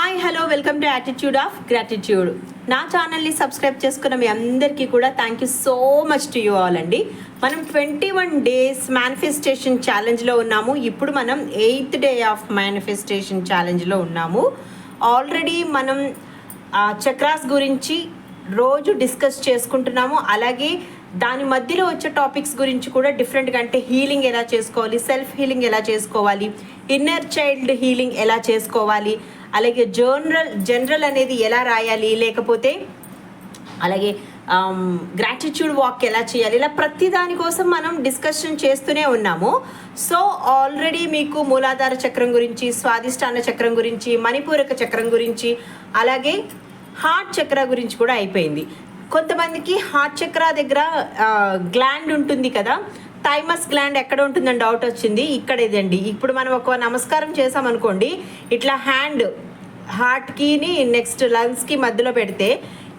Hi hello welcome to attitude of gratitude. నా ఛానల్ని subscribe చేసుకున్న మీ అందరికీ కూడా thank you so much to you all అండి. మనం 21 డేస్ మేనిఫెస్టేషన్ ఛాలెంజ్లో ఉన్నాము. ఇప్పుడు మనం 8th డే ఆఫ్ మేనిఫెస్టేషన్ ఛాలెంజ్లో ఉన్నాము. ఆల్రెడీ మనం చక్రాస్ గురించి రోజు డిస్కస్ చేసుకుంటున్నాము. అలాగే దాని మధ్యలో వచ్చే టాపిక్స్ గురించి కూడా డిఫరెంట్గా, అంటే హీలింగ్ ఎలా చేసుకోవాలి, సెల్ఫ్ హీలింగ్ ఎలా చేసుకోవాలి, ఇన్నర్ చైల్డ్ హీలింగ్ ఎలా చేసుకోవాలి, అలాగే జనరల్ అనేది ఎలా రాయాలి, లేకపోతే అలాగే గ్రాటిట్యూడ్ వాక్ ఎలా చేయాలి, ఇలా ప్రతి దానికోసం మనం డిస్కషన్ చేస్తూనే ఉన్నాము. సో ఆల్రెడీ మీకు మూలాధార చక్రం గురించి, స్వాదిష్టాన చక్రం గురించి, మణిపూరక చక్రం గురించి, అలాగే హార్ట్ చక్ర గురించి కూడా అయిపోయింది. కొంతమందికి హార్ట్ చక్ర దగ్గర గ్లాండ్ ఉంటుంది కదా, థైమస్ గ్లాండ్ ఎక్కడ ఉంటుందని డౌట్ వచ్చింది. ఇక్కడ ఇదండి. ఇప్పుడు మనం ఒక నమస్కారం చేసామనుకోండి, ఇట్లా హ్యాండ్ హార్ట్కి నెక్స్ట్ లంగ్స్కి మధ్యలో పెడితే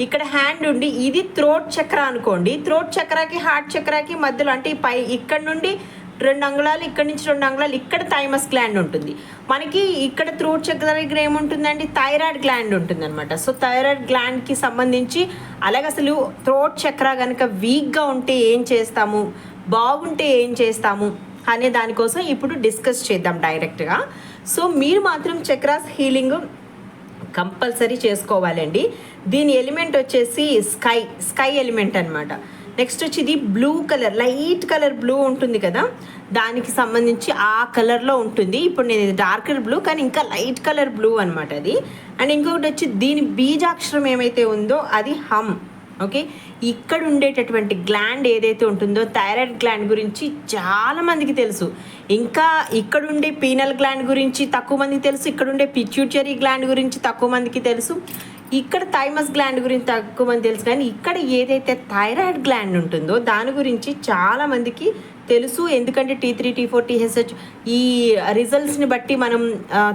ఇక్కడ హ్యాండ్ ఉండి, ఇది థ్రోట్ చక్ర అనుకోండి. థ్రోట్ చక్రాకి హార్ట్ చక్రాకి మధ్యలో, అంటే పై ఇక్కడ నుండి 2 అంగుళాలు, ఇక్కడ నుంచి 2 అంగుళాలు ఇక్కడ థైమస్ గ్లాండ్ ఉంటుంది. మనకి ఇక్కడ థ్రోట్ చక్ర దగ్గర ఏముంటుందండి, థైరాయిడ్ గ్లాండ్ ఉంటుంది అనమాట. సో థైరాయిడ్ గ్లాండ్కి సంబంధించి, అలాగే అసలు థ్రోట్ చక్ర కనుక వీక్గా ఉంటే ఏం చేస్తాము, బాగుంటే ఏం చేస్తాము అనే దానికోసం ఇప్పుడు డిస్కస్ చేద్దాం డైరెక్ట్గా. సో మీరు మాత్రం చక్రాస్ హీలింగ్ కంపల్సరీ చేసుకోవాలండి. దీని ఎలిమెంట్ వచ్చేసి స్కై ఎలిమెంట్ అనమాట. నెక్స్ట్ వచ్చి ఇది blue colour, light colour blue ఉంటుంది కదా, దానికి సంబంధించి ఆ కలర్లో ఉంటుంది. ఇప్పుడు నేను ఇది డార్కర్ బ్లూ, కానీ ఇంకా లైట్ కలర్ బ్లూ అనమాట అది. అండ్ ఇంకొకటి వచ్చి దీని బీజాక్షరం ఏమైతే ఉందో అది హమ్. ఓకే, ఇక్కడ ఉండేటటువంటి గ్లాండ్ ఏదైతే ఉంటుందో థైరాయిడ్ గ్లాండ్ గురించి చాలామందికి తెలుసు. ఇంకా ఇక్కడ ఉండే పీనల్ గ్లాండ్ గురించి తక్కువ మందికి తెలుసు. ఇక్కడ ఉండే పిట్యూటరీ గ్లాండ్ గురించి తక్కువ మందికి తెలుసు. ఇక్కడ థైమస్ గ్లాండ్ గురించి తక్కువ మంది తెలుసు. కానీ ఇక్కడ ఏదైతే థైరాయిడ్ గ్లాండ్ ఉంటుందో దాని గురించి చాలామందికి తెలుసు. ఎందుకంటే T3, T4, TSH ఈ రిజల్ట్స్ని బట్టి మనం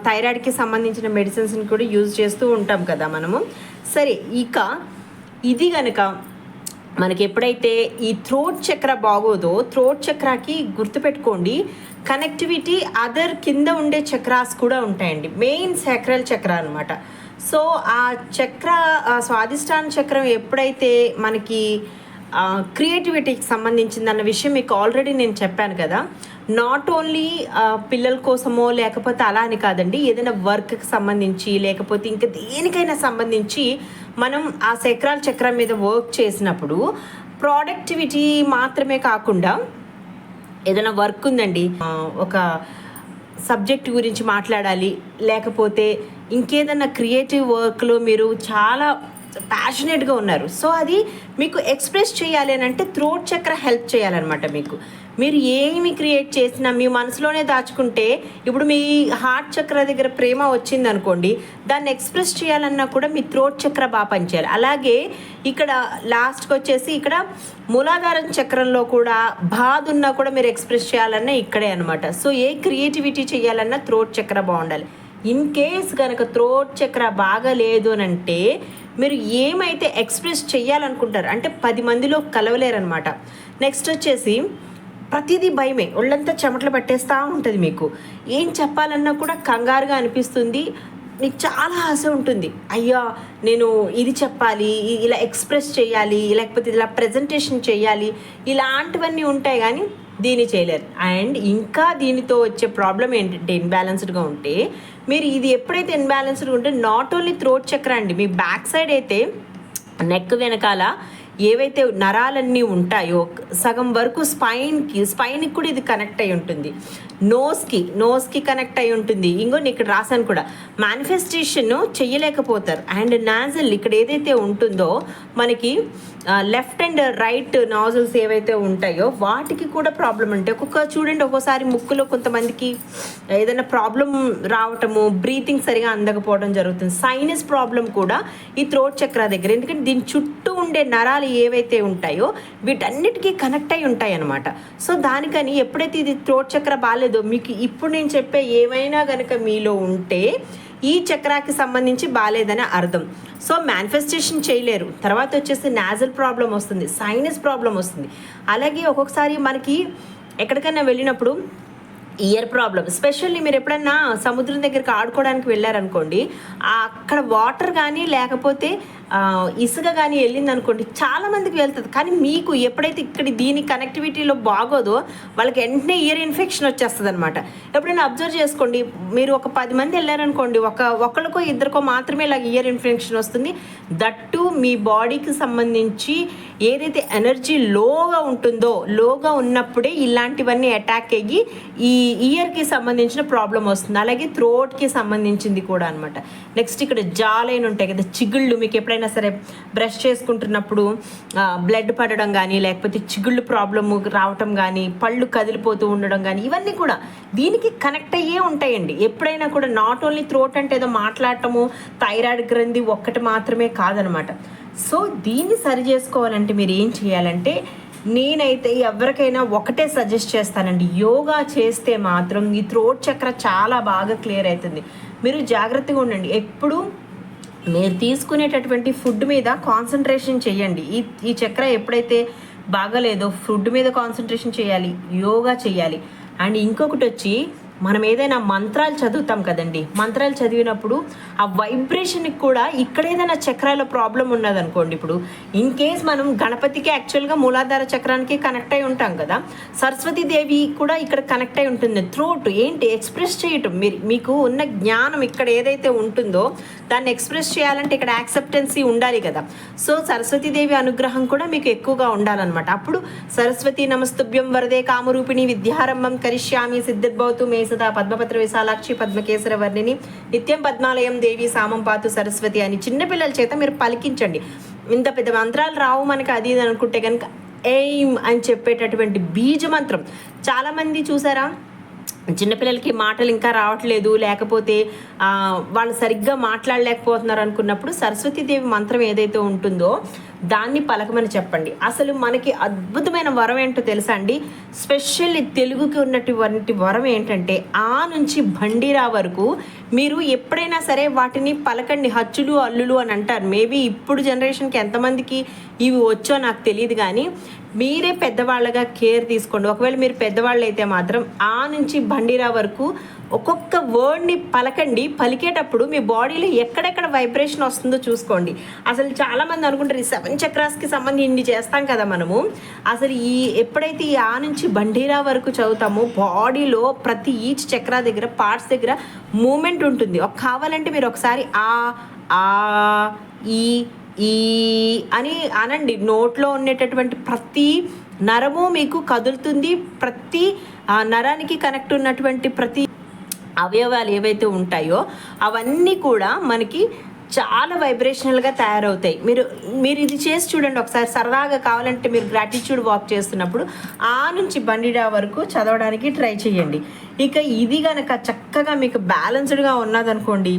థైరాయిడ్కి సంబంధించిన మెడిసిన్స్ని కూడా యూజ్ చేస్తూ ఉంటాం కదా మనము. సరే, ఇక ఇది కనుక మనకి ఎప్పుడైతే ఈ థ్రోట్ చక్ర బాగోదో, థ్రోట్ చక్రాకి గుర్తుపెట్టుకోండి, కనెక్టివిటీ అదర్ కింద ఉండే చక్రాస్ కూడా ఉంటాయండి. మెయిన్ సాక్రల్ చక్ర అనమాట. సో ఆ చక్ర, స్వాదిష్టాన చక్రం ఎప్పుడైతే మనకి క్రియేటివిటీకి సంబంధించిందన్న విషయం మీకు ఆల్రెడీ నేను చెప్పాను కదా. నాట్ ఓన్లీ పిల్లల కోసమో లేకపోతే అలా అని కాదండి, ఏదైనా వర్క్కి సంబంధించి లేకపోతే ఇంకా దేనికైనా సంబంధించి మనం ఆ సక్రాల చక్రం మీద వర్క్ చేసినప్పుడు ప్రొడక్టివిటీ మాత్రమే కాకుండా, ఏదైనా వర్క్ ఉందండి, ఒక సబ్జెక్ట్ గురించి మాట్లాడాలి, లేకపోతే ఇంకేదన్నా క్రియేటివ్ వర్క్లో మీరు చాలా ప్యాషనేట్గా ఉన్నారు, సో అది మీకు ఎక్స్ప్రెస్ చేయాలి అని అంటే థ్రోట్ చక్ర హెల్ప్ చేయాలన్నమాట. మీకు మీరు ఏమి క్రియేట్ చేసినా మీ మనసులోనే దాచుకుంటే, ఇప్పుడు మీ హార్ట్ చక్ర దగ్గర ప్రేమ వచ్చింది అనుకోండి, దాన్ని ఎక్స్ప్రెస్ చేయాలన్నా కూడా మీ థ్రోట్ చక్ర బాగా పనిచేయాలి. అలాగే ఇక్కడ లాస్ట్కి వచ్చేసి ఇక్కడ మూలాధారం చక్రంలో కూడా బాధ ఉన్నా కూడా మీరు ఎక్స్ప్రెస్ చేయాలన్నా ఇక్కడే అనమాట. సో ఏ క్రియేటివిటీ చేయాలన్నా థ్రోట్ చక్ర బాగుండాలి. ఇన్ కేస్ కనుక థ్రోట్ చక్ర బాగా లేదు అని అంటే మీరు ఏమైతే ఎక్స్ప్రెస్ చేయాలనుకుంటారు అంటే 10 మందిలో కలవలేరనమాట. నెక్స్ట్ వచ్చేసి ప్రతిదీ భయమే, ఒళ్ళంతా చెమటలు పట్టేస్తూ ఉంటుంది. మీకు ఏం చెప్పాలన్నా కూడా కంగారుగా అనిపిస్తుంది. మీకు చాలా ఆశ ఉంటుంది, అయ్యా నేను ఇది చెప్పాలి, ఇలా ఎక్స్ప్రెస్ చేయాలి, లేకపోతే ఇలా ప్రజెంటేషన్ చేయాలి, ఇలాంటివన్నీ ఉంటాయి, కానీ దీన్ని చేయలేరు. అండ్ ఇంకా దీనితో వచ్చే ప్రాబ్లం ఏంటంటే, ఇన్బ్యాలెన్స్డ్గా ఉంటే మీరు ఇది ఎప్పుడైతే ఇన్బ్యాలెన్స్డ్గా ఉంటే నాట్ ఓన్లీ థ్రోట్ చక్ర అండి, మీ బ్యాక్ సైడ్ అయితే నెక్ వెనకాల ఏవైతే నరాలన్నీ ఉంటాయో సగం వరకు స్పైన్కి కూడా ఇది కనెక్ట్ అయి ఉంటుంది. నోస్కి కనెక్ట్ అయి ఉంటుంది. ఇంకోటి ఇక్కడ రాసాను కూడా, మేనిఫెస్టేషన్ చెయ్యలేకపోతారు. అండ్ నాజల్ ఇక్కడ ఏదైతే ఉంటుందో మనకి లెఫ్ట్ అండ్ రైట్ నాజల్స్ ఏవైతే ఉంటాయో వాటికి కూడా ప్రాబ్లం ఉంటాయి. చూడండి, ఒక్కోసారి ముక్కులో కొంతమందికి ఏదైనా ప్రాబ్లం రావటము, బ్రీతింగ్ సరిగా అందకపోవడం జరుగుతుంది. సైనస్ ప్రాబ్లం కూడా ఈ థ్రోట్ చక్ర దగ్గర, ఎందుకంటే దీని చుట్టూ ఉండే నరాలు ఏవైతే ఉంటాయో వీటన్నిటికీ కనెక్ట్ అయి ఉంటాయి అన్నమాట. సో దానికని ఎప్పుడైతే ఇది థ్రోట్ చక్ర బాగాలేదో, మీకు ఇప్పుడు నేను చెప్పే ఏమైనా కనుక మీలో ఉంటే ఈ చక్రాకి సంబంధించి బాగాలేదని అర్థం. సో మేనిఫెస్టేషన్ చేయలేరు. తర్వాత వచ్చేసి నాజల్ ప్రాబ్లం వస్తుంది, సైనస్ ప్రాబ్లం వస్తుంది. అలాగే ఒక్కొక్కసారి మనకి ఎక్కడికైనా వెళ్ళినప్పుడు ఇయర్ ప్రాబ్లమ్, ఎస్పెషల్లీ మీరు ఎప్పుడన్నా సముద్రం దగ్గరికి ఆడుకోవడానికి వెళ్ళారనుకోండి, అక్కడ వాటర్ కానీ లేకపోతే ఇసుక కానీ వెళ్ళింది అనుకోండి, చాలామందికి వెళ్తుంది. కానీ మీకు ఎప్పుడైతే ఇక్కడ దీని కనెక్టివిటీలో బాగోదో వాళ్ళకి వెంటనే ఇయర్ ఇన్ఫెక్షన్ వచ్చేస్తుంది అనమాట. ఎప్పుడైనా అబ్జర్వ్ చేసుకోండి, మీరు ఒక 10 మంది వెళ్ళారనుకోండి, ఒకరికో ఇద్దరికో మాత్రమే ఇలా ఇయర్ ఇన్ఫెక్షన్ వస్తుంది. దట్టు మీ బాడీకి సంబంధించి ఏదైతే ఎనర్జీ లోగా ఉన్నప్పుడే ఇలాంటివన్నీ అటాక్ అయ్యి ఈ ఇయర్కి సంబంధించిన ప్రాబ్లం వస్తుంది. అలాగే థ్రోట్కి సంబంధించింది కూడా అనమాట. నెక్స్ట్ ఇక్కడ జాలైన్ ఉంటాయి కదా, చిగుళ్ళు, మీకు ఎప్పుడైనా సరే బ్రష్ చేసుకుంటున్నప్పుడు బ్లడ్ పడడం కానీ లేకపోతే చిగుళ్ళు ప్రాబ్లమ్ రావటం కానీ పళ్ళు కదిలిపోతూ ఉండడం కానీ ఇవన్నీ కూడా దీనికి కనెక్ట్ అయ్యే ఉంటాయండి. ఎప్పుడైనా కూడా నాట్ ఓన్లీ థ్రోట్ అంటే ఏదో మాట్లాడటము, థైరాయిడ్ గ్రంథి ఒక్కటి మాత్రమే కాదనమాట. సో దీన్ని సరి చేసుకోవాలంటే మీరు ఏం చేయాలంటే, నేనైతే ఎవరికైనా ఒకటే సజెస్ట్ చేస్తానండి, యోగా చేస్తే మాత్రం ఈ థ్రోట్ చక్ర చాలా బాగా క్లియర్ అవుతుంది. మీరు జాగ్రత్తగా ఉండండి, ఎప్పుడు మీరు తీసుకునేటటువంటి ఫుడ్ మీద కాన్సన్ట్రేషన్ చేయండి. ఈ చక్ర ఎప్పుడైతే బాగాలేదో ఫుడ్ మీద కాన్సన్ట్రేషన్ చేయాలి, యోగా చేయాలి. అండ్ ఇంకొకటి వచ్చి, మనం ఏదైనా మంత్రాలు చదువుతాం కదండి, మంత్రాలు చదివినప్పుడు ఆ వైబ్రేషన్కి కూడా ఇక్కడ ఏదైనా చక్రాల ప్రాబ్లం ఉన్నదనుకోండి, ఇప్పుడు ఇన్ కేస్ మనం గణపతికి యాక్చువల్గా మూలాధార చక్రానికి కనెక్ట్ అయి ఉంటాం కదా, సరస్వతీదేవి కూడా ఇక్కడ కనెక్ట్ అయి ఉంటుంది. థ్రోట్ ఏంటి ఎక్స్ప్రెస్ చేయటం, మీకు ఉన్న జ్ఞానం ఇక్కడ ఏదైతే ఉంటుందో దాన్ని ఎక్స్ప్రెస్ చేయాలంటే ఇక్కడ యాక్సెప్టెన్సీ ఉండాలి కదా. సో సరస్వతీదేవి అనుగ్రహం కూడా మీకు ఎక్కువగా ఉండాలన్నమాట. అప్పుడు సరస్వతి నమస్తుభ్యం వరదే కామరూపిణి విద్యారంభం కరిష్యామి సిద్ధిర్భవతు మే సదా పద్మపత్ర విశాలాక్షి పద్మకేసర వర్ణిని నిత్యం పద్మాలయం దేవి సామం పాతు సరస్వతి అని చిన్నపిల్లల చేత మీరు పలికించండి. ఇంత పెద్ద మంత్రాలు రావు మనకి అది ఇది అనుకుంటే కనుక ఎయిమ్ అని చెప్పేటటువంటి బీజ మంత్రం. చాలామంది చూసారా, చిన్నపిల్లలకి మాటలు ఇంకా రావట్లేదు, లేకపోతే వాళ్ళు సరిగ్గా మాట్లాడలేకపోతున్నారు అనుకున్నప్పుడు సరస్వతీదేవి మంత్రం ఏదైతే ఉంటుందో దాన్ని పలకమని చెప్పండి. అసలు మనకి అద్భుతమైన వరం ఏంటో తెలుసా అండి, స్పెషల్లీ తెలుగుకి ఉన్నటువంటి వరం ఏంటంటే, ఆ నుంచి బండిరా వరకు మీరు ఎప్పుడైనా సరే వాటిని పలకండి. హచ్చులు అల్లులు అని అంటారు. మేబీ ఇప్పుడు జనరేషన్కి ఎంతమందికి ఇవి వచ్చో నాకు తెలియదు, కానీ మీరే పెద్దవాళ్ళగా కేర్ తీసుకోండి. ఒకవేళ మీరు పెద్దవాళ్ళు అయితే మాత్రం ఆ నుంచి బండిరా వరకు ఒక్కొక్క వర్డ్ని పలకండి. పలికేటప్పుడు మీ బాడీలో ఎక్కడెక్కడ వైబ్రేషన్ వస్తుందో చూసుకోండి. అసలు చాలామంది అనుకుంటారు ఈ 7 చక్రాస్కి సంబంధించి ఇన్ని చేస్తాం కదా మనము, అసలు ఎప్పుడైతే ఈ ఆ నుంచి బండిరా వరకు చదువుతామో బాడీలో ప్రతి ఈచ్ చక్రా దగ్గర పార్ట్స్ దగ్గర మూమెంట్ ఉంటుంది. కావాలంటే మీరు ఒకసారి ఆ ఈ అని అనండి. నోట్లో ఉండేటటువంటి ప్రతి నరము మీకు కదులుతుంది. ప్రతి నరానికి కనెక్ట్ ఉన్నటువంటి ప్రతి అవయవాలు ఏవైతే ఉంటాయో అవన్నీ కూడా మనకి చాలా వైబ్రేషనల్గా తయారవుతాయి. మీరు ఇది చేసి చూడండి ఒకసారి. సరదాగా కావాలంటే మీరు గ్రాటిట్యూడ్ వాక్ చేస్తున్నప్పుడు ఆ నుంచి బండిడా వరకు చదవడానికి ట్రై చేయండి. ఇక ఇది కనుక చక్కగా మీకు బ్యాలెన్స్డ్గా ఉన్నదనుకోండి,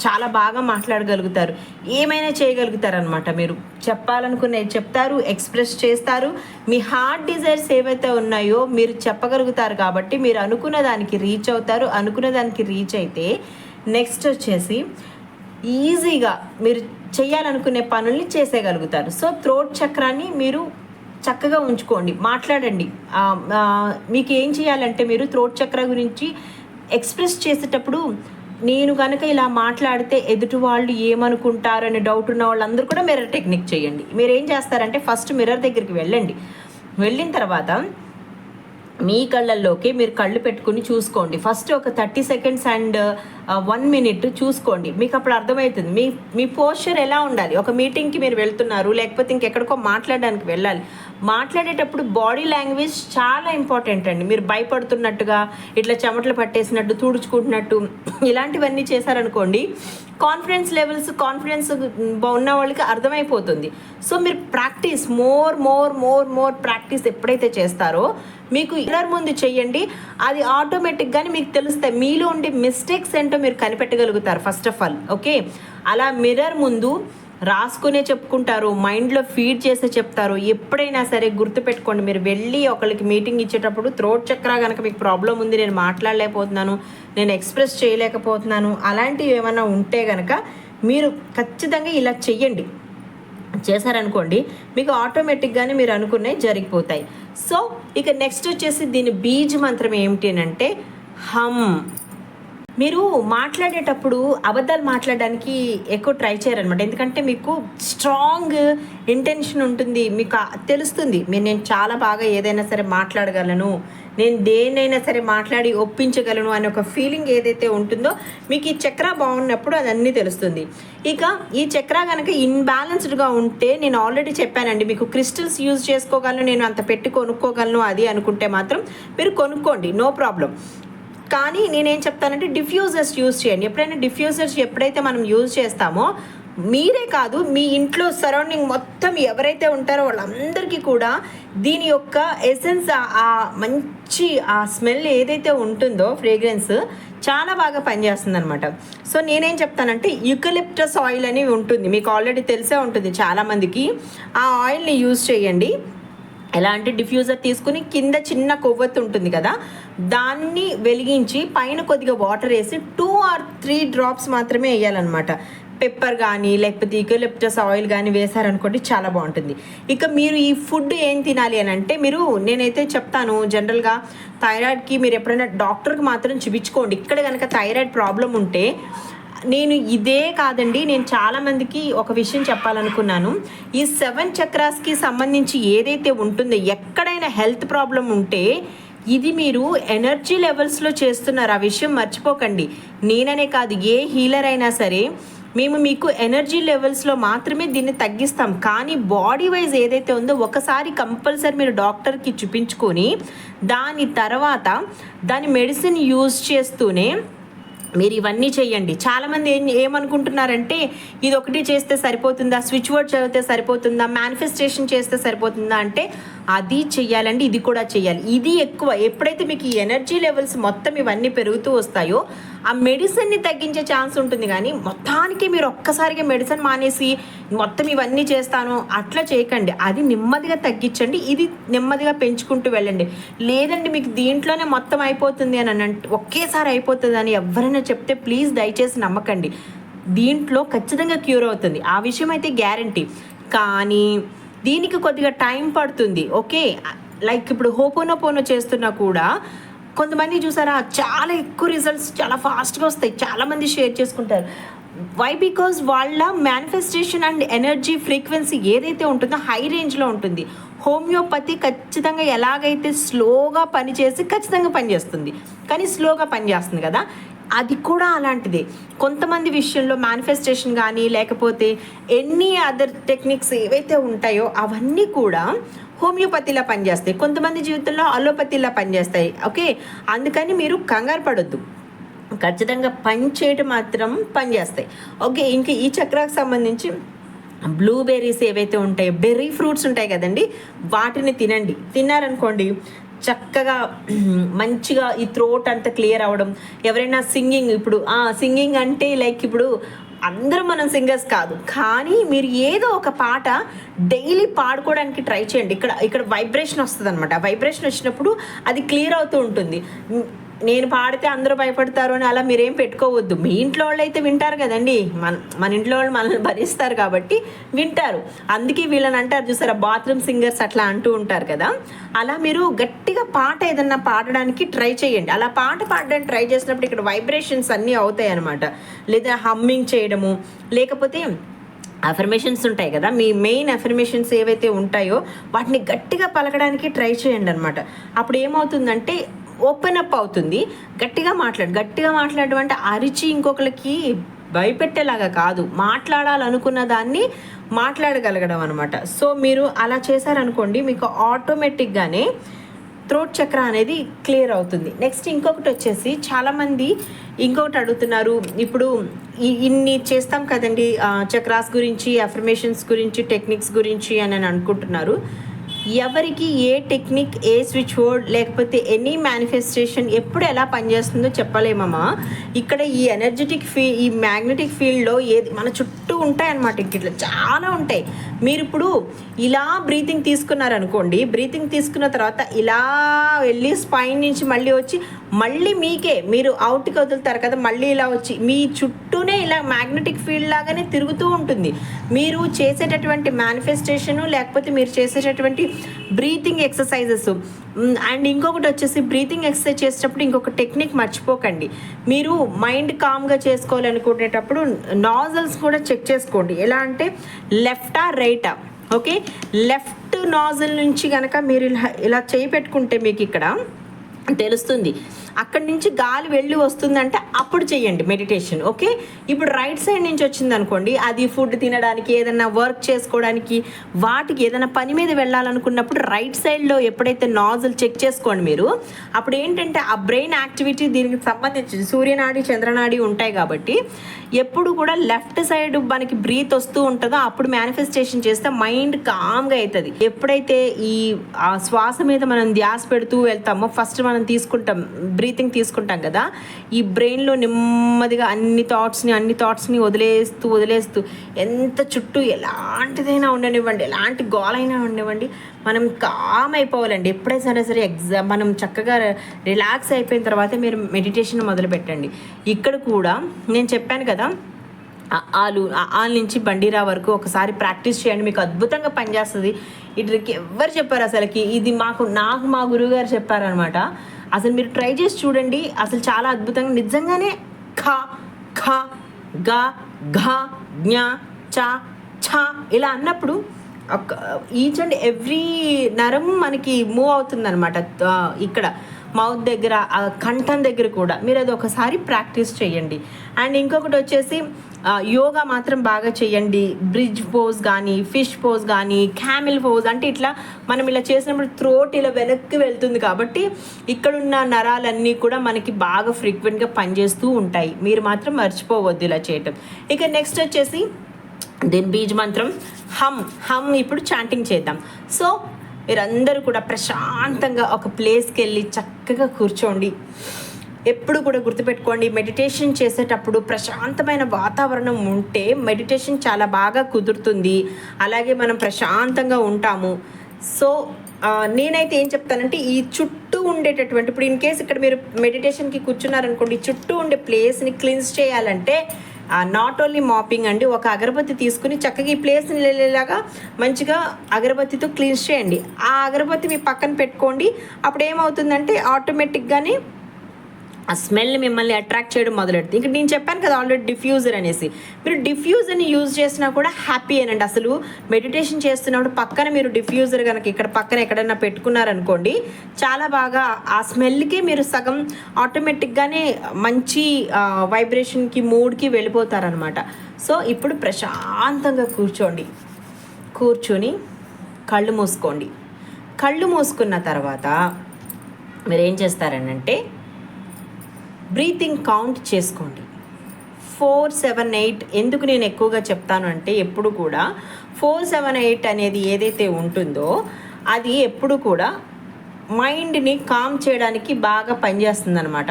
చాలా బాగా మాట్లాడగలుగుతారు, ఏమైనా చేయగలుగుతారు అనమాట. మీరు చెప్పాలనుకునేవి చెప్తారు, ఎక్స్ప్రెస్ చేస్తారు. మీ హార్ట్ డిజైర్స్ ఏవైతే ఉన్నాయో మీరు చెప్పగలుగుతారు కాబట్టి మీరు అనుకున్న దానికి రీచ్ అవుతారు. అనుకున్న దానికి రీచ్ అయితే నెక్స్ట్ వచ్చేసి ఈజీగా మీరు చేయాలనుకునే పనుల్ని చేసేయగలుగుతారు. సో థ్రోట్ చక్రాన్ని మీరు చక్కగా ఉంచుకోండి, మాట్లాడండి. మీకు ఏం చేయాలంటే మీరు థ్రోట్ చక్ర గురించి ఎక్స్ప్రెస్ చేసేటప్పుడు, నేను కనుక ఇలా మాట్లాడితే ఎదుటి వాళ్ళు ఏమనుకుంటారు అనే డౌట్ ఉన్న వాళ్ళందరూ కూడా మిర్రర్ టెక్నిక్ చేయండి. మీరు ఏం చేస్తారంటే ఫస్ట్ మిర్రర్ దగ్గరికి వెళ్ళండి. వెళ్ళిన తర్వాత మీ కళ్ళల్లోకి మీరు కళ్ళు పెట్టుకుని చూసుకోండి. ఫస్ట్ ఒక 30 seconds అండ్ 1 minute చూసుకోండి. మీకు అప్పుడు అర్థమవుతుంది మీ పోస్చర్ ఎలా ఉండాలి. ఒక మీటింగ్కి మీరు వెళ్తున్నారు, లేకపోతే ఇంకెక్కడికో మాట్లాడడానికి వెళ్ళాలి. మాట్లాడేటప్పుడు బాడీ లాంగ్వేజ్ చాలా ఇంపార్టెంట్ అండి. మీరు భయపడుతున్నట్టుగా, ఇట్లా చెమటలు పట్టేసినట్టు, తుడుచుకుంటున్నట్టు ఇలాంటివన్నీ చేశారనుకోండి, కాన్ఫిడెన్స్ ఉన్న వాళ్ళకి అర్థమైపోతుంది. సో మీరు ప్రాక్టీస్ మోర్ ప్రాక్టీస్ ఎప్పుడైతే చేస్తారో మీకు మిర్రర్ ముందు చెయ్యండి. అది ఆటోమేటిక్గానే మీకు తెలుస్తాయి. మీలో ఉండే మిస్టేక్స్ ఏంటో మీరు కనిపెట్టగలుగుతారు ఫస్ట్ ఆఫ్ ఆల్. ఓకే, అలా మిర్రర్ ముందు రాసుకునే చెప్పుకుంటారు, మైండ్లో ఫీడ్ చేసే చెప్తారు. ఎప్పుడైనా సరే గుర్తుపెట్టుకోండి, మీరు వెళ్ళి ఒకరికి మీటింగ్ ఇచ్చేటప్పుడు థ్రోట్ చక్ర కనుక మీకు ప్రాబ్లం ఉంది, నేను మాట్లాడలేకపోతున్నాను, నేను ఎక్స్ప్రెస్ చేయలేకపోతున్నాను, అలాంటివి ఏమైనా ఉంటే కనుక మీరు ఖచ్చితంగా ఇలా చెయ్యండి. చేశారనుకోండి మీకు ఆటోమేటిక్గానే మీరు అనుకునే జరిగిపోతాయి. సో ఇక నెక్స్ట్ వచ్చేసి దీని బీజ్ మంత్రం ఏమిటి అంటే, హమ్. మీరు మాట్లాడేటప్పుడు అబద్ధాలు మాట్లాడడానికి ఎక్కువ ట్రై చేయరనమాట. ఎందుకంటే మీకు స్ట్రాంగ్ ఇంటెన్షన్ ఉంటుంది, మీకు తెలుస్తుంది నేను చాలా బాగా ఏదైనా సరే మాట్లాడగలను, నేను దేన్నైనా సరే మాట్లాడి ఒప్పించగలను అనే ఒక ఫీలింగ్ ఏదైతే ఉంటుందో మీకు ఈ చక్ర బాగున్నప్పుడు అదన్నీ తెలుస్తుంది. ఇక ఈ చక్ర కనుక ఇన్బ్యాలెన్స్డ్గా ఉంటే, నేను ఆల్రెడీ చెప్పానండి మీకు, క్రిస్టల్స్ యూజ్ చేసుకోగలను, నేను అంత పెట్టి కొనుక్కోగలను అది అనుకుంటే మాత్రం మీరు కొనుక్కోండి, నో ప్రాబ్లం. కానీ నేనేం చెప్తానంటే డిఫ్యూజర్స్ యూజ్ చేయండి. ఎప్పుడైతే మనం యూజ్ చేస్తామో మీరే కాదు, మీ ఇంట్లో సరౌండింగ్ మొత్తం ఎవరైతే ఉంటారో వాళ్ళందరికీ కూడా దీని యొక్క ఎసెన్స్, ఆ మంచి ఆ స్మెల్ ఏదైతే ఉంటుందో ఫ్రేగ్రెన్స్ చాలా బాగా పనిచేస్తుంది అనమాట. సో నేనేం చెప్తానంటే యూకలిప్టస్ ఆయిల్ అని ఉంటుంది, మీకు ఆల్రెడీ తెలిసే ఉంటుంది చాలామందికి. ఆ ఆయిల్ని యూజ్ చేయండి. ఎలా అంటే డిఫ్యూజర్ తీసుకుని కింద చిన్న కొవ్వొత్తి ఉంటుంది కదా, దాన్ని వెలిగించి పైన కొద్దిగా వాటర్ వేసి 2 or 3 డ్రాప్స్ మాత్రమే వేయాలన్నమాట. పెప్పర్ కానీ లేకపోతే యూకలిప్టస్ ఆయిల్ కానీ వేసారనుకోండి చాలా బాగుంటుంది. ఇక మీరు ఈ ఫుడ్ ఏం తినాలి అని అంటే, నేనైతే చెప్తాను జనరల్గా థైరాయిడ్కి మీరు ఎప్పుడైనా డాక్టర్కి మాత్రం చూపించుకోండి. ఇక్కడ కనుక థైరాయిడ్ ప్రాబ్లం ఉంటే, నేను ఇదే కాదండి, నేను చాలామందికి ఒక విషయం చెప్పాలనుకున్నాను. ఈ 7 చక్రాస్కి సంబంధించి ఏదైతే ఉంటుందో, ఎక్కడైనా హెల్త్ ప్రాబ్లం ఉంటే ఇది మీరు ఎనర్జీ లెవెల్స్లో చేస్తున్నారు, ఆ విషయం మర్చిపోకండి. నేననే కాదు, ఏ హీలర్ అయినా సరే మేము మీకు ఎనర్జీ లెవెల్స్లో మాత్రమే దీన్ని తగ్గిస్తాం. కానీ బాడీ వైజ్ ఏదైతే ఉందో ఒకసారి కంపల్సరీ మీరు డాక్టర్కి చూపించుకొని దాని తర్వాత దాని మెడిసిన్ యూజ్ చేస్తూనే మీరు ఇవన్నీ చేయండి. చాలామంది ఏమనుకుంటున్నారంటే ఇది ఒకటి చేస్తే సరిపోతుందా, స్విచ్ వర్డ్ చదివితే సరిపోతుందా, మేనిఫెస్టేషన్ చేస్తే సరిపోతుందా అంటే అది చెయ్యాలండి, ఇది కూడా చెయ్యాలి. ఇది ఎక్కువ ఎప్పుడైతే మీకు ఈ ఎనర్జీ లెవెల్స్ మొత్తం ఇవన్నీ పెరుగుతూ వస్తాయో ఆ మెడిసిన్ని తగ్గించే ఛాన్స్ ఉంటుంది. కానీ మొత్తానికి మీరు ఒక్కసారిగా మెడిసిన్ మానేసి మొత్తం ఇవన్నీ చేస్తాను అట్లా చేయకండి. అది నెమ్మదిగా తగ్గించండి, ఇది నెమ్మదిగా పెంచుకుంటూ వెళ్ళండి. లేదండి మీకు దీంట్లోనే మొత్తం అయిపోతుంది అని అంటే, ఒకేసారి అయిపోతుంది అని ఎవరైనా చెప్తే ప్లీజ్ దయచేసి నమ్మకండి. దీంట్లో ఖచ్చితంగా క్యూర్ అవుతుంది, ఆ విషయం అయితే గ్యారంటీ. కానీ దీనికి కొద్దిగా టైం పడుతుంది. ఓకే, లైక్ ఇప్పుడు హోపోనోపోనో చేస్తున్నా కూడా కొంతమంది చూసారా చాలా ఎక్కువ రిజల్ట్స్ చాలా ఫాస్ట్గా వస్తాయి, చాలామంది షేర్ చేసుకుంటారు. వై? బికాజ్ వాళ్ళ మేనిఫెస్టేషన్ అండ్ ఎనర్జీ ఫ్రీక్వెన్సీ ఏదైతే ఉంటుందో హై రేంజ్లో ఉంటుంది. హోమియోపతి ఖచ్చితంగా ఎలాగైతే స్లోగా పనిచేసి ఖచ్చితంగా పనిచేస్తుంది, కానీ స్లోగా పనిచేస్తుంది కదా, అది కూడా అలాంటిదే. కొంతమంది విషయంలో మేనిఫెస్టేషన్ కానీ లేకపోతే ఎనీ అదర్ టెక్నిక్స్ ఏవైతే ఉంటాయో అవన్నీ కూడా హోమియోపతిలా పనిచేస్తాయి, కొంతమంది జీవితంలో అలోపతిలా పనిచేస్తాయి. ఓకే, అందుకని మీరు కంగారు పడొద్దు, ఖచ్చితంగా పని చేయడం మాత్రం పనిచేస్తాయి. ఓకే, ఇంకా ఈ చక్రాకు సంబంధించి బ్లూబెర్రీస్ ఏవైతే ఉంటాయో, బెర్రీ ఫ్రూట్స్ ఉంటాయి కదండి, వాటిని తినండి. తిన్నారనుకోండి చక్కగా మంచిగా ఈ థ్రోట్ అంతా క్లియర్ అవ్వడం. ఎవరైనా సింగింగ్, ఇప్పుడు సింగింగ్ అంటే లైక్ ఇప్పుడు అందరూ మనం సింగర్స్ కాదు, కానీ మీరు ఏదో ఒక పాట డైలీ పాడుకోవడానికి ట్రై చేయండి. ఇక్కడ వైబ్రేషన్ వస్తుంది అనమాట. వైబ్రేషన్ వచ్చినప్పుడు అది క్లియర్ అవుతూ ఉంటుంది. నేను పాడితే అందరూ భయపడతారు అని అలా మీరేం పెట్టుకోవద్దు. మీ ఇంట్లో వాళ్ళు అయితే వింటారు కదండి, మన ఇంట్లో వాళ్ళు మనల్ని భరిస్తారు కాబట్టి వింటారు. అందుకే వీళ్ళని అంటారు చూసారా బాత్రూమ్ సింగర్స్ అట్లా అంటూ ఉంటారు కదా. అలా మీరు గట్టిగా పాట ఏదన్నా పాడడానికి ట్రై చేయండి. అలా పాట పాడడానికి ట్రై చేసినప్పుడు ఇక్కడ వైబ్రేషన్స్ అన్నీ అవుతాయి అనమాట. లేదా హమ్మింగ్ చేయడము, లేకపోతే అఫర్మేషన్స్ ఉంటాయి కదా, మీ మెయిన్ అఫర్మేషన్స్ ఏవైతే ఉంటాయో వాటిని గట్టిగా పలకడానికి ట్రై చేయండి అనమాట. అప్పుడు ఏమవుతుందంటే ఓపెన్ అప్ అవుతుంది. గట్టిగా మాట్లాడడం అంటే అరిచి ఇంకొకరికి భయపెట్టేలాగా కాదు, మాట్లాడాలనుకున్న దాన్ని మాట్లాడగలగడం అనమాట. సో మీరు అలా చేశారనుకోండి, మీకు ఆటోమేటిక్గానే థ్రోట్ చక్ర అనేది క్లియర్ అవుతుంది. నెక్స్ట్ ఇంకొకటి వచ్చేసి చాలామంది ఇంకొకటి అడుగుతున్నారు, ఇప్పుడు ఇన్ని చేస్తాం కదండి చక్రాస్ గురించి, అఫర్మేషన్స్ గురించి, టెక్నిక్స్ గురించి అని అనుకుంటున్నారు. ఎవరికి ఏ టెక్నిక్, ఏ స్విచ్ వర్డ్ లేకపోతే ఎనీ మేనిఫెస్టేషన్ ఎప్పుడు ఎలా పనిచేస్తుందో చెప్పలేమమ్మా. ఇక్కడ ఈ ఎనర్జెటిక్ ఈ మ్యాగ్నెటిక్ ఫీల్డ్లో ఏది మన చుట్టూ ఉంటాయన్నమాట, ఇట్లా చాలా ఉంటాయి. మీరు ఇప్పుడు ఇలా బ్రీతింగ్ తీసుకున్నారనుకోండి, బ్రీతింగ్ తీసుకున్న తర్వాత ఇలా వెళ్ళి స్పైన్ నుంచి మళ్ళీ వచ్చి మళ్ళీ మీరు అవుట్కి వదులుతారు కదా, మళ్ళీ ఇలా వచ్చి మీ చుట్టూనే ఇలా మ్యాగ్నెటిక్ ఫీల్డ్ లాగానే తిరుగుతూ ఉంటుంది. మీరు చేసేటటువంటి మేనిఫెస్టేషను లేకపోతే మీరు చేసేటటువంటి బ్రీతింగ్ ఎక్సర్సైజెస్. అండ్ ఇంకొకటి వచ్చేసి బ్రీతింగ్ ఎక్సర్సైజ్ చేసేటప్పుడు ఇంకొక టెక్నిక్ మర్చిపోకండి. మీరు మైండ్ కామ్గా చేసుకోవాలనుకునేటప్పుడు నాజల్స్ కూడా చెక్ చేసుకోండి. ఎలా అంటే లెఫ్టా రైటా. ఓకే, లెఫ్ట్ నాజల్ నుంచి కనుక మీరు ఇలా చేయి పెట్టుకుంటే మీకు ఇక్కడ తెలుస్తుంది. అక్కడి నుంచి గాలి వెళ్ళి వస్తుందంటే అప్పుడు చెయ్యండి మెడిటేషన్. ఓకే, ఇప్పుడు రైట్ సైడ్ నుంచి వచ్చింది అనుకోండి, అది ఫుడ్ తినడానికి, ఏదైనా వర్క్ చేసుకోవడానికి, వాటికి ఏదైనా పని మీద వెళ్ళాలనుకున్నప్పుడు రైట్ సైడ్లో ఎప్పుడైతే నాజల్ చెక్ చేసుకోండి మీరు, అప్పుడు ఏంటంటే ఆ బ్రెయిన్ యాక్టివిటీ దీనికి సంబంధించి సూర్యనాడి చంద్రనాడి ఉంటాయి కాబట్టి ఎప్పుడు కూడా లెఫ్ట్ సైడ్ మనకి బ్రీత్ వస్తూ ఉంటుందో అప్పుడు మేనిఫెస్టేషన్ చేస్తే మైండ్ కామ్గా అవుతుంది. ఎప్పుడైతే ఈ శ్వాస మీద మనం ధ్యాస పెడుతూ వెళ్తామో, ఫస్ట్ మనం తీసుకుంటాం బ్రీతింగ్ తీసుకుంటాం కదా, ఈ బ్రెయిన్లో నెమ్మదిగా అన్ని థాట్స్ని వదిలేస్తూ ఎంత చుట్టూ ఎలాంటిదైనా ఉండనివ్వండి, ఎలాంటి గోలైనా ఉండనివ్వండి, మనం కామ్ అయిపోవాలండి. ఎప్పుడైనా సరే మనం చక్కగా రిలాక్స్ అయిపోయిన తర్వాత మీరు మెడిటేషన్ మొదలు పెట్టండి. ఇక్కడ కూడా నేను చెప్పాను కదా, ఆల్ నుంచి బండిరా వరకు ఒకసారి ప్రాక్టీస్ చేయండి, మీకు అద్భుతంగా పనిచేస్తుంది. ఇటుకి ఎవరు చెప్పారు అసలుకి, ఇది నాకు మా గురువుగారు చెప్పారనమాట. అసలు మీరు ట్రై చేసి చూడండి, అసలు చాలా అద్భుతంగా నిజంగానే ఖ ఖ గ ఘ జ్ఞ చ ఛ ఇలా అన్నప్పుడు ఈచ్ అండ్ ఎవ్రీ నరం మనకి మూవ్ అవుతుందన్నమాట. ఇక్కడ మౌత్ దగ్గర, కంఠం దగ్గర కూడా మీరు అది ఒకసారి ప్రాక్టీస్ చేయండి. అండ్ ఇంకొకటి వచ్చేసి యోగా మాత్రం బాగా చేయండి. బ్రిడ్జ్ పోజ్ కానీ, ఫిష్ పోజ్ కానీ, క్యామిల్ పోజ్ అంటే ఇట్లా మనం ఇలా చేసినప్పుడు థ్రోట్ ఇలా వెనక్కి వెళ్తుంది కాబట్టి ఇక్కడున్న నరాలన్నీ కూడా మనకి బాగా ఫ్రీక్వెంట్గా పనిచేస్తూ ఉంటాయి. మీరు మాత్రం మర్చిపోవద్దు ఇలా చేయటం. ఇక నెక్స్ట్ వచ్చేసి దీని బీజ్ మంత్రం హమ్ ఇప్పుడు చాంటింగ్ చేద్దాం. సో మీరందరూ కూడా ప్రశాంతంగా ఒక ప్లేస్కి వెళ్ళి చక్కగా కూర్చోండి. ఎప్పుడు కూడా గుర్తుపెట్టుకోండి, మెడిటేషన్ చేసేటప్పుడు ప్రశాంతమైన వాతావరణం ఉంటే మెడిటేషన్ చాలా బాగా కుదురుతుంది, అలాగే మనం ప్రశాంతంగా ఉంటాము. సో నేనైతే ఏం చెప్తానంటే, ఈ చుట్టూ ఉండేటటువంటి, ఇప్పుడు ఇన్ కేస్ ఇక్కడ మీరు మెడిటేషన్కి కూర్చున్నారనుకోండి, చుట్టూ ఉండే ప్లేస్ని క్లీన్స్ చేయాలంటే నాట్ ఓన్లీ మాపింగ్ అండి, ఒక అగరబత్తి తీసుకుని చక్కగా ఈ ప్లేస్ని వెళ్ళేలాగా మంచిగా అగరబత్తితో క్లీన్స్ చేయండి. ఆ అగరబత్తి మీ పక్కన పెట్టుకోండి. అప్పుడు ఏమవుతుందంటే ఆటోమేటిక్గానే ఆ స్మెల్ మిమ్మల్ని అట్రాక్ట్ చేయడం మొదలెడుతుంది. ఇంకా నేను చెప్పాను కదా ఆల్రెడీ డిఫ్యూజర్ అనేసి, మీరు డిఫ్యూజర్ని యూజ్ చేసినా కూడా హ్యాపీ అనండి. అసలు మెడిటేషన్ చేస్తున్నప్పుడు పక్కన మీరు డిఫ్యూజర్ కనుక ఇక్కడ పక్కన ఎక్కడైనా పెట్టుకున్నారనుకోండి, చాలా బాగా ఆ స్మెల్కి మీరు సగం ఆటోమేటిక్గానే మంచి వైబ్రేషన్కి, మూడ్కి వెళ్ళిపోతారనమాట. సో ఇప్పుడు ప్రశాంతంగా కూర్చొని కళ్ళు మూసుకోండి. కళ్ళు మూసుకున్న తర్వాత మీరు ఏం చేస్తారనంటే బ్రీతింగ్ కౌంట్ చేసుకోండి. 4, 7, 8. ఎందుకు నేను ఎక్కువగా చెప్తాను అంటే, ఎప్పుడు కూడా 4, 7, 8 అనేది ఏదైతే ఉంటుందో అది ఎప్పుడు కూడా మైండ్ని కామ్ చేయడానికి బాగా పనిచేస్తుంది అనమాట.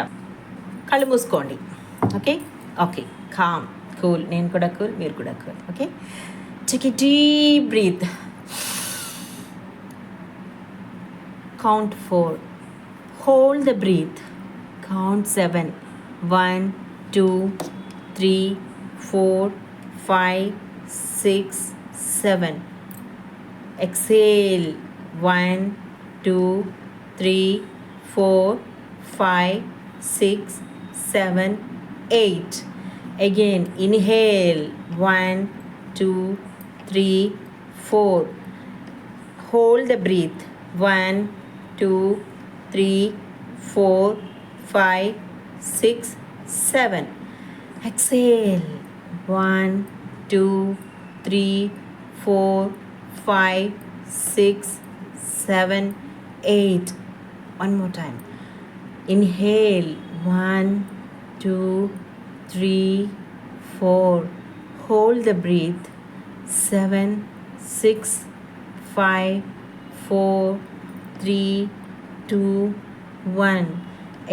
కళ్ళు మూసుకోండి. Okay calm, cool. నేను కూడా కూల్, మీరు కూడా cool. Okay, take a deep breath. Count 4, hold the breath. Count 7. 1, 2, 3, 4, 5, 6, 7. Exhale. 1, 2, 3, 4, 5, 6, 7, 8. Again, inhale. 1, 2, 3, 4. Hold the breath. 1, 2, 3, 4, 5, 6, 7. Exhale. 1, 2, 3, 4, 5, 6, 7, 8. One more time. Inhale. 1, 2, 3, 4. Hold the breath. 7, 6, 5, 4, 3, 2, 1.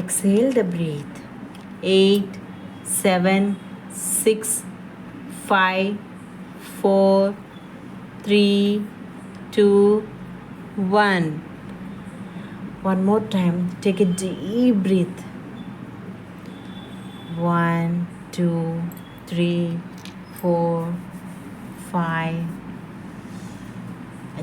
Exhale the breath. 8, 7, 6, 5, 4, 3, 2, 1. One more time. Take a deep breath. 1, 2, 3, 4, 5.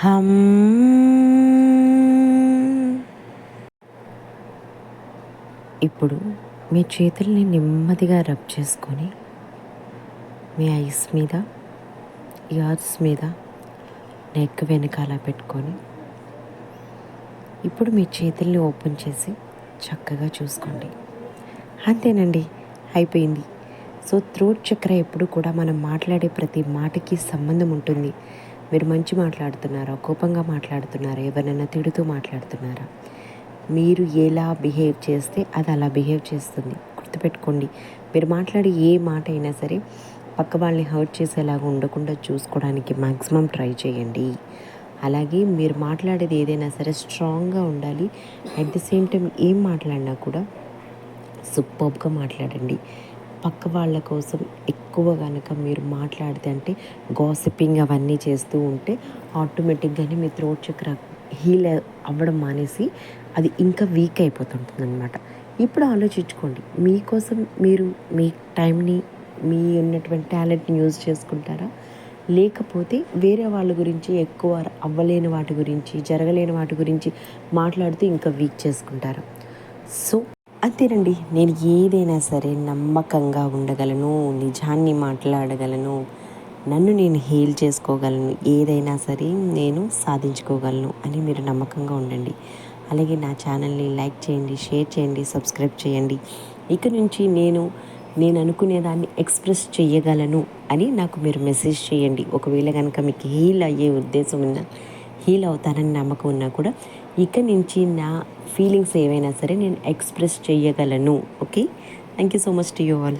హమ్. ఇప్పుడు మీ చేతుల్ని నెమ్మదిగా rub చేసుకొని మీ ice మీద, years మీద, neck వెనకాల పెట్టుకొని ఇప్పుడు మీ చేతుల్ని ఓపెన్ చేసి చక్కగా చూసుకోండి. అంతేనండి, అయిపోయింది. సో థ్రోట్ చక్ర ఎప్పుడు కూడా మనం మాట్లాడే ప్రతి మాటకి సంబంధం ఉంటుంది. మీరు మంచి మాట్లాడుతున్నారా, కోపంగా మాట్లాడుతున్నారా, ఎవరైనా తిడుతూ మాట్లాడుతున్నారా, మీరు ఎలా బిహేవ్ చేస్తే అది అలా బిహేవ్ చేస్తుంది. గుర్తుపెట్టుకోండి, మీరు మాట్లాడే ఏ మాట అయినా సరే పక్క వాళ్ళని హర్ట్ చేసేలాగా ఉండకుండా చూసుకోవడానికి మ్యాక్సిమం ట్రై చేయండి. అలాగే మీరు మాట్లాడేది ఏదైనా సరే స్ట్రాంగ్గా ఉండాలి. అట్ ది సేమ్ టైం ఏం మాట్లాడినా కూడా సూపర్బ్గా మాట్లాడండి. పక్క వాళ్ళ కోసం ఎక్కువ కనుక మీరు మాట్లాడితే అంటే గాసిపింగ్ అవన్నీ చేస్తూ ఉంటే ఆటోమేటిక్గానే మీ థ్రోట్ చక్ర హీల్ అవ్వడం మానేసి అది ఇంకా వీక్ అయిపోతుంటుంది అనమాట. ఇప్పుడు ఆలోచించుకోండి, మీకోసం మీరు మీ టైంని, మీ ఉన్నటువంటి టాలెంట్ని యూజ్ చేసుకుంటారా, లేకపోతే వేరే వాళ్ళ గురించి ఎక్కువ అవ్వలేని వాటి గురించి, జరగలేని వాటి గురించి మాట్లాడుతూ ఇంకా వీక్ చేసుకుంటారా? సో అంతేనండి, నేను ఏదైనా సరే నమ్మకంగా ఉండగలను, నిజాన్ని మాట్లాడగలను, నన్ను నేను హీల్ చేసుకోగలను, ఏదైనా సరే నేను సాధించుకోగలను అని మీరు నమ్మకంగా ఉండండి. అలాగే నా ఛానల్ని లైక్ చేయండి, షేర్ చేయండి, సబ్స్క్రైబ్ చేయండి. ఇక నుంచి నేను అనుకునేదాన్ని ఎక్స్ప్రెస్ చేయగలను అని నాకు మీరు మెసేజ్ చేయండి. ఒకవేళ కనుక మీకు హీల్ అయ్యే ఉద్దేశం ఉన్నా, హీల్ అవుతానని నమ్మకం ఉన్నా కూడా ఇక నుంచి నా ఫీలింగ్స్ ఏవైనా సరే నేను ఎక్స్ప్రెస్ చేయగలను. Okay, thank you so much to you all.